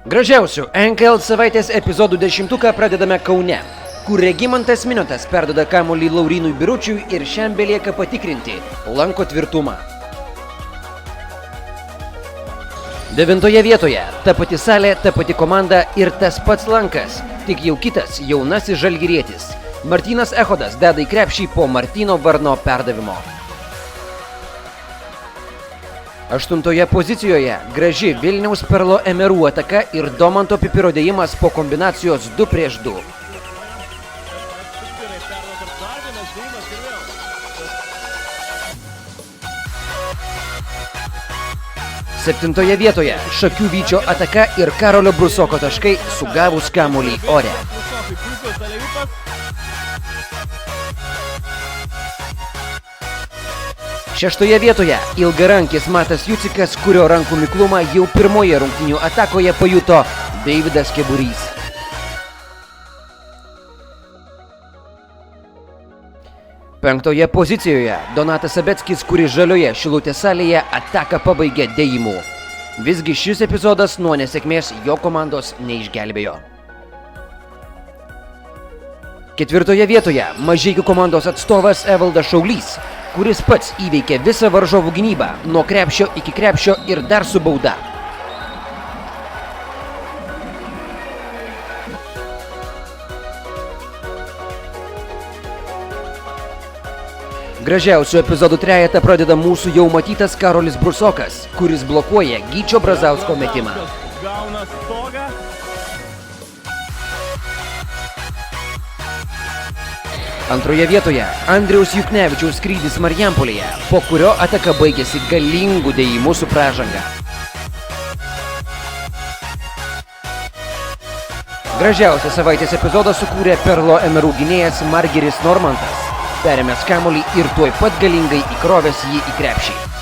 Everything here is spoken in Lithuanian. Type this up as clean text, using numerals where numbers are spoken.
Gražiausių NKL savaitės epizodų 10 pradedame Kaune, kur Regimantas Miniotas perduoda kamuolį Laurynui Biručiui ir šiam belieka patikrinti lanko tvirtumą. 9 vietoje ta pati salė, ta pati komanda ir tas pats lankas, tik jau kitas jaunasis žalgirietis. Martynas Echodas deda į krepšį po Martyno Varno perdavimo. 8 pozicijoje graži Vilniaus Perlo Emerų ataka ir Domanto Pipiro dėjimas po kombinacijos 2-2. Septintoje vietoje Šakių Vyčio ataka ir Karolio Brusoko taškai sugavus kamuolį ore. Šeštoje vietoje ilgarankis Matas Jucikas, kurio rankų miklumą jau pirmoje rungtynių atakoje pajuto Deividas Keburys. Penktoje pozicijoje Donatas Sabeckis, kuris žalioje Šilutės salėje ataką pabaigė dėjimu. Visgi šis epizodas nuo nesėkmės jo komandos neišgelbėjo. Ketvirtoje vietoje Mažeikių komandos atstovas Evaldas Šaulys, kuris pats įveikė visą varžovų gynybą nuo krepšio iki krepšio ir dar su bauda. Gražiausių epizodų trejetą pradeda mūsų jau matytas Karolis Brusokas, kuris blokuoja Gyčio Brazausko metimą. Antroje vietoje Andriaus Juknevičiaus skrydis Marijampolėje, po kurio ataka baigėsi galingų dėjimu su pražanga. Gražiausią savaitės epizodą sukūrė Perlo Emerų gynėjas Margiris Normantas, perėmęs kamuolį ir tuoj pat galingai įkrovęs jį į krepšį.